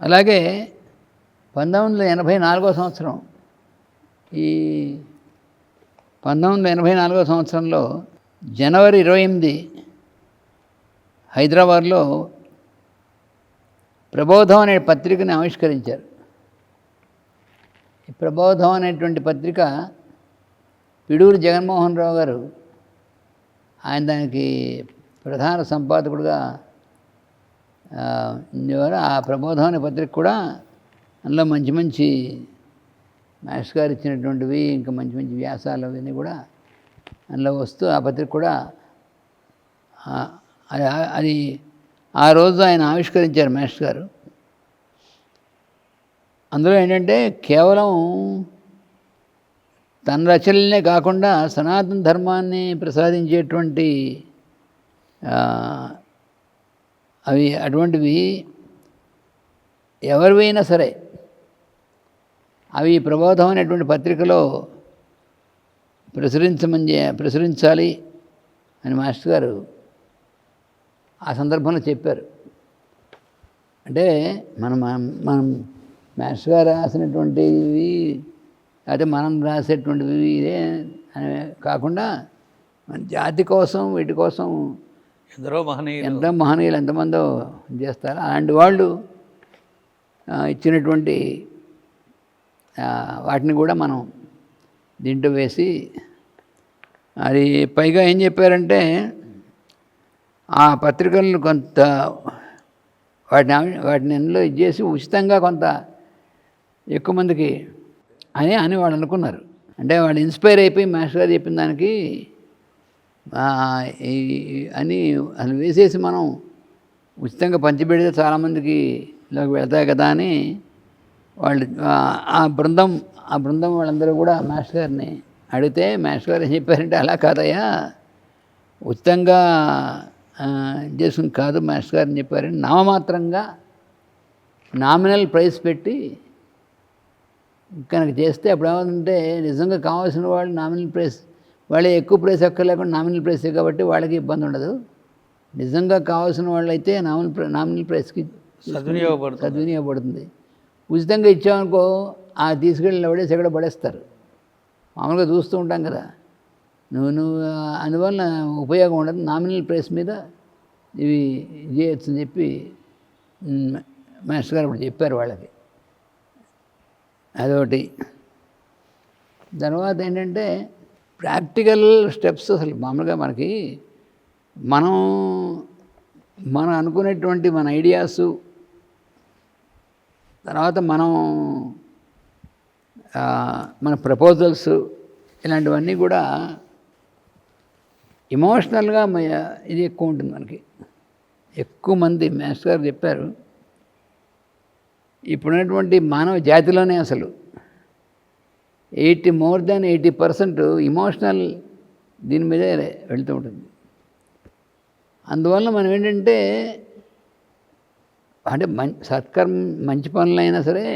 అలాగే 1984 సంవత్సరం, ఈ 1984 సంవత్సరంలో జనవరి 28 హైదరాబాద్లో ప్రబోధం అనే పత్రికని ఆవిష్కరించారు. ఈ ప్రబోధం అనేటువంటి పత్రిక పిడూరు జగన్మోహన్ రావు గారు ఆయన దానికి ప్రధాన సంపాదకుడుగా ఆ ప్రబోధం అనే పత్రిక కూడా అందులో మంచి మంచి మాస్టర్ గారు ఇచ్చినటువంటివి, ఇంకా మంచి మంచి వ్యాసాలు అవన్నీ కూడా అందులో వస్తూ ఆ పత్రిక కూడా అది ఆ రోజు ఆయన ఆవిష్కరించారు మాస్టర్ గారు. అందులో ఏంటంటే కేవలం తన రచనలనే కాకుండా సనాతన ధర్మాన్ని ప్రసాదించేటువంటి అవి అటువంటివి ఎవరివైనా సరే అవి ప్రబోధం అనేటువంటి పత్రికలో ప్రచురించాలి అని మాస్టర్ గారు ఆ సందర్భంలో చెప్పారు. అంటే మనం మాస్టర్ గారు రాసినటువంటివి అయితే మనం రాసేటువంటివి ఇదే అని కాకుండా మన జాతి కోసం వీటి కోసం ఎంతో మహనీయులు ఎంతమందో చేస్తారు. అలాంటి వాళ్ళు ఇచ్చినటువంటి వాటిని కూడా మనం దీంట్లో వేసి, అది పైగా ఏం చెప్పారంటే ఆ పత్రికలను కొంత వాటిని అందులో ఇచ్చేసి ఉచితంగా కొంత ఎక్కువ మందికి అని వాళ్ళు అనుకున్నారు. అంటే వాళ్ళు ఇన్స్పైర్ అయిపోయి మాస్టర్ గారు చెప్పిన దానికి అని అది వేసేసి మనం ఉచితంగా పంచిపెడితే చాలామందికి ఇలాగ వెళ్తాయి కదా అని వాళ్ళు ఆ బృందం వాళ్ళందరూ కూడా మాస్టర్ గారిని అడిగితే మాస్టర్ గారు ఏం చెప్పారంటే, అలా కాదయ్యా, ఉచితంగా చేసుకుని కాదు మాస్టర్ గారు అని చెప్పారని నామమాత్రంగా నామినల్ ప్రైస్ పెట్టి కనుక చేస్తే అప్పుడు ఏమంటే నిజంగా కావాల్సిన వాళ్ళు నామినల్ ప్రైస్ వాళ్ళే ఎక్కువ ప్రైస్ ఎక్కర్లేకుండా నామినల్ ప్రైసే కాబట్టి వాళ్ళకి ఇబ్బంది ఉండదు. నిజంగా కావాల్సిన వాళ్ళు అయితే నామినల్ ప్రైస్కి సద్వినియోగపడుతుంది. ఉచితంగా ఇచ్చామనుకో ఆ తీసుకెళ్ళి పడేసి ఎక్కడ పడేస్తారు. మామూలుగా చూస్తూ ఉంటాం కదా, నువ్వు అందువల్ల ఉపయోగం ఉండదు, నామినల్ ప్రైస్ మీద ఇవి చేయొచ్చు అని చెప్పి మాస్టర్ గారు ఇప్పుడు చెప్పారు వాళ్ళకి. అదొకటి. తర్వాత ఏంటంటే ప్రాక్టికల్ స్టెప్స్. అసలు మామూలుగా మనం అనుకునేటువంటి మన ఐడియాసు, తర్వాత మన ప్రపోజల్స్, ఇలాంటివన్నీ కూడా ఎమోషనల్గా ఇది ఎక్కువ ఉంటుంది మనకి. ఎక్కువ మంది మాస్టర్ గారు చెప్పారు, ఇప్పుడున్నటువంటి మానవ జాతిలోనే అసలు more than 80% ఇమోషనల్ దీని మీదే వెళ్తూ ఉంటుంది. అందువల్ల మనం ఏంటంటే మంచి పనులైనా సరే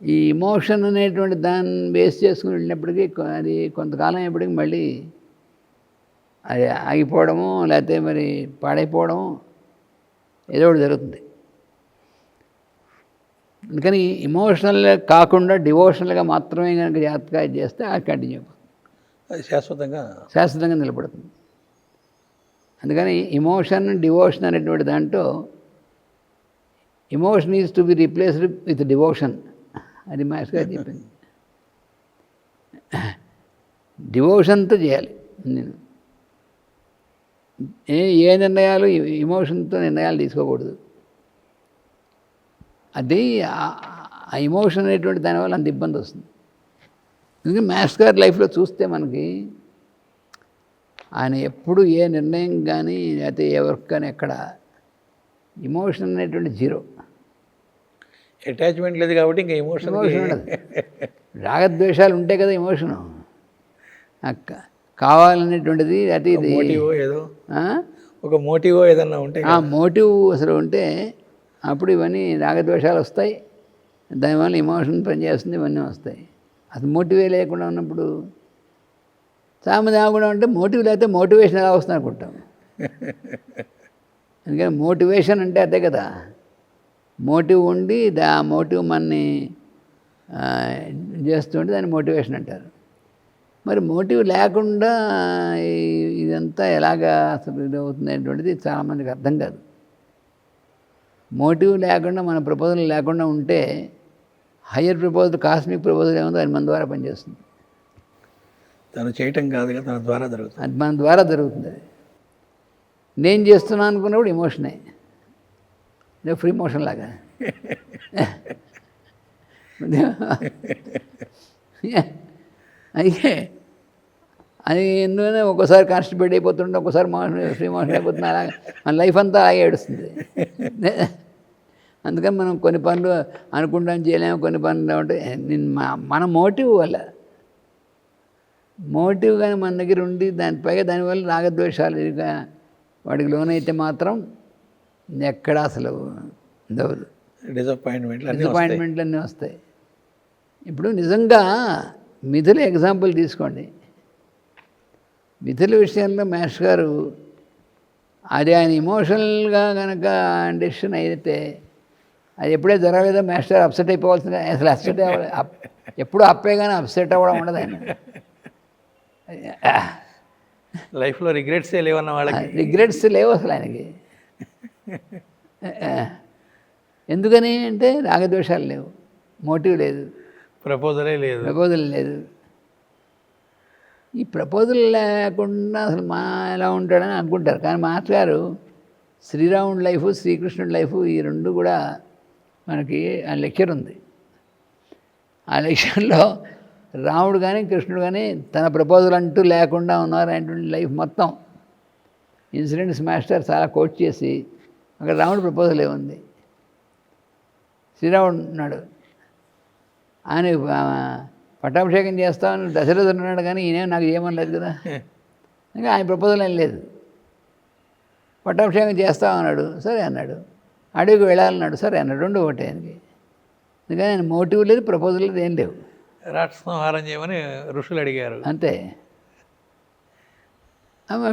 ఈ ఇమోషన్ అనేటువంటి దాన్ని బేస్ చేసుకుని వెళ్ళినప్పటికీ అది కొంతకాలం అయ్యేప్పటికీ మళ్ళీ అది ఆగిపోవడము, లేకపోతే మరి పాడైపోవడము ఏదో ఒకటి జరుగుతుంది. అందుకని ఇమోషనల్ కాకుండా డివోషనల్గా మాత్రమే కనుక జాగ్రత్తగా చేస్తే అది కంటిన్యూ అయిపోతుంది, శాశ్వతంగా నిలబడుతుంది. అందుకని డివోషన్ అనేటువంటి దాంట్లో emotion is to be replaced with devotion అది మాస్టర్ గారు చెప్పింది. డివోషన్తో చేయాలి. నేను ఏ నిర్ణయాలు ఎమోషన్తో నిర్ణయాలు తీసుకోకూడదు. అది ఆ ఎమోషన్ అనేటువంటి దానివల్ల అంత ఇబ్బంది వస్తుంది. ఎందుకంటే మాస్టర్ గారి లైఫ్లో చూస్తే మనకి ఆయన ఎప్పుడు ఏ నిర్ణయం కానీ లేకపోతే ఏ వర్క్ కానీ ఎక్కడ ఎమోషన్ అనేటువంటి జీరో. అటాచ్మెంట్ లేదు కాబట్టి ఇంకా ఎమోషన్ ఉండదు. రాగద్వేషాలు ఉంటే కదా ఎమోషను. కావాలనేటువంటిది అది ఇది మోటివో ఏదో ఒక మోటివో ఏదన్నా ఉంటే ఆ మోటివ్ అసలు ఉంటే అప్పుడు ఇవన్నీ రాగద్వేషాలు వస్తాయి, దానివల్ల ఎమోషన్ పనిచేస్తుంది, ఇవన్నీ వస్తాయి. అసలు మోటివే లేకుండా ఉన్నప్పుడు సామెత కూడా ఉంటే మోటివ్ లేకపోతే మోటివేషన్ ఎలా వస్తుంది అనుకుంటాం. అందుకని మోటివేషన్ అంటే అదే కదా, మోటివ్ ఉండి ఆ మోటివ్ మనని చేస్తుంటే దాన్ని మోటివేషన్ అంటారు. మరి మోటివ్ లేకుండా ఇదంతా ఎలాగా అసలు ఇది అవుతుంది అనేటువంటిది చాలామందికి అర్థం కాదు. మోటివ్ లేకుండా మన ప్రపోజల్ లేకుండా ఉంటే హయ్యర్ ప్రపోజల్, కాస్మిక్ ప్రపోజల్ ఏముందో అది మన ద్వారా పనిచేస్తుంది. తను చేయటం కాదు కదా, తన ద్వారా జరుగుతుంది. అది మన ద్వారా జరుగుతుంది. అది నేను చేస్తున్నాను అనుకున్నప్పుడు ఎమోషనే, ఫ్రీ మోషన్ లాగా. అయితే అది ఎందుకనే ఒక్కోసారి కాన్స్టిపేట్ అయిపోతుంటే, ఒక్కోసారి ఫ్రీ మోషన్ అయిపోతుంది. అలాగే మన లైఫ్ అంతా అలాగే ఏడుస్తుంది. అందుకని మనం కొన్ని పనులు అనుకుంటాం చేయలేము, కొన్ని పనులు అంటే మన మోటివ్ వల్ల, మోటివ్ కానీ మన దగ్గర ఉండి దానివల్ల రాగద్వేషాలు వాడికి లోనైతే మాత్రం ఎక్కడ అసలు దవదు, డిసప్పాయింట్మెంట్లన్నీ వస్తాయి. ఇప్పుడు నిజంగా మిథుల ఎగ్జాంపుల్ తీసుకోండి. మిథుల విషయంలో మాస్టర్ గారు అది ఆయన ఇమోషనల్గా కనుక డెసిషన్ అయితే అది ఎప్పుడే జరగలేదో మాస్టర్ అప్సెట్ అయిపోవాల్సిందే. అసలు అప్సెట్ అవ్వాలి, ఎప్పుడు అప్పే కానీ అప్సెట్ అవ్వడం ఉండదు ఆయన లైఫ్లో. రిగ్రెట్స్ లేవన్న వాళ్ళకి రిగ్రెట్స్ లేవు అసలు ఆయనకి. ఎందుకని అంటే రాగద్వేషాలు లేవు, మోటివ్ లేదు, ప్రపోజలే లేదు. ఈ ప్రపోజల్ లేకుండా అసలు ఎలా ఉంటాడని అనుకుంటారు. కానీ మాస్టర్ గారు శ్రీరాముడి లైఫ్, శ్రీకృష్ణుడి లైఫ్ ఈ రెండు కూడా మనకి ఆ లెక్చర్ ఉంది. ఆ లెక్చర్లో రాముడు కానీ కృష్ణుడు కానీ తన ప్రపోజల్ అంటూ లేకుండా ఉన్నారనేటువంటి లైఫ్ మొత్తం ఇన్సిడెంట్స్ మాస్టర్ చాలా కోట్ చేసి, అక్కడ రాముడు ప్రపోజల్ ఏముంది, శ్రీరాముడు ఉన్నాడు, ఆయన పట్టాభిషేకం చేస్తామని దశరథుడు ఉన్నాడు, కానీ ఈయన నాకు ఏమనలేదు కదా, ఇంకా ఆయన ప్రపోజల్ ఏం లేదు. పట్టాభిషేకం చేస్తామన్నాడు, సరే అన్నాడు. అడవికి వెళ్ళాలన్నాడు, సరే అన్నాడు. రెండు ఒకటే ఆయనకి. అందుకని ఆయన మోటివ్ లేదు, ప్రపోజల్ లేదు, ఏం లేవు. రాక్షసంహారం చేయమని ఋషులు అడిగారు, అంతే.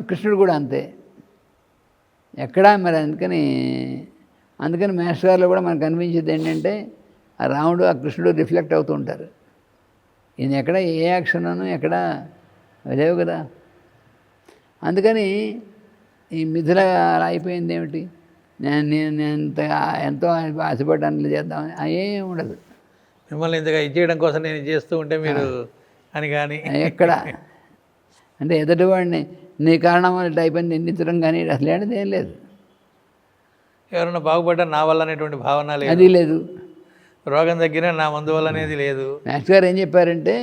కృష్ణుడు కూడా అంతే. ఎక్కడా మరి అందుకని మాస్టర్ గారిలో కూడా మనకు కనిపించేది ఏంటంటే ఆ రాముడు, ఆ కృష్ణుడు రిఫ్లెక్ట్ అవుతూ ఉంటారు. ఈయన ఎక్కడ ఏ యాక్షన్ను ఎక్కడ లేవు కదా. అందుకని ఈ మిథుల అలా అయిపోయింది ఏమిటి, నేను ఎంతో ఆశపడ్డాను చేద్దామని ఏం ఉండదు. మిమ్మల్ని ఇంతగా ఇచ్చేయడం కోసం నేను చేస్తూ ఉంటే మీరు అని కానీ ఎక్కడ అంటే ఎదుటివాడిని నీ కారణం వల్ల అయిపోయింది నిందించడం కానీ అసలు ఏంటిది ఏం లేదు. ఎవరైనా బాగుపడ్డా నా వల్ల అనేటువంటి భావన లేదు, అది లేదు. రోగం తగ్గినా నా మందు వల్ల అనేది లేదు. మాస్టర్ గారు ఏం చెప్పారంటే,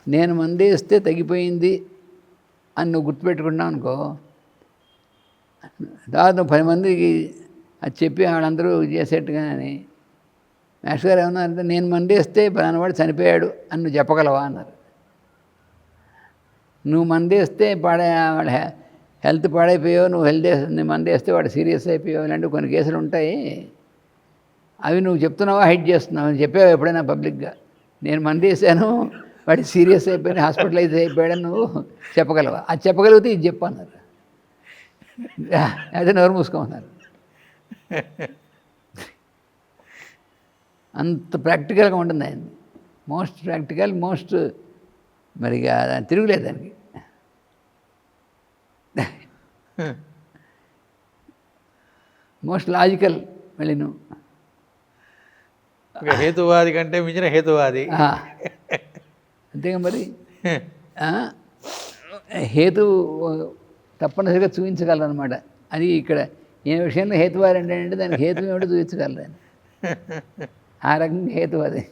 నేను మందు వేస్తే తగ్గిపోయింది అని నువ్వు గుర్తుపెట్టుకున్నావు అనుకో, దాదాపు 10 మందికి అది చెప్పి వాళ్ళందరూ చేసేట్టుగానే. మాస్టర్ గారు ఏమన్నారంటే, నేను మందేస్తే పలానావాడు చనిపోయాడు అని నువ్వు చెప్పగలవా అన్నారు. నువ్వు మందేస్తే వాళ్ళ హెల్త్ పాడైపోయావు, నువ్వు మందేస్తే వాడు సీరియస్ అయిపోయావు, ఇలాంటి కొన్ని కేసులు ఉంటాయి. అవి నువ్వు చెప్తున్నావా, హైడ్ చేస్తున్నావు అని చెప్పావు ఎప్పుడైనా పబ్లిక్గా? నేను మందేసాను, వాడు సీరియస్ అయిపోయిన హాస్పిటలైజ్ అయిపోయాడని నువ్వు చెప్పగలవా? అది చెప్పగలిగితే ఇది చెప్పు అన్నారు. అదే నోరు మూసుకోమన్నారు. అంత ప్రాక్టికల్గా ఉంటుంది ఆయన. మోస్ట్ ప్రాక్టికల్, మోస్ట్ మరిగా తిరుగులేదు దానికి. Most logical. మళ్ళీ నువ్వు హేతువాది కంటే మించిన హేతువాది. అంతేగా మరి. హేతు తప్పనిసరిగా చూపించగలరు అనమాట. అది ఇక్కడ ఏ విషయంలో హేతువాది అంటే దానికి హేతు ఏమిటో చూపించగలరు ఆయన. ఆ రకంగా హేతువాది.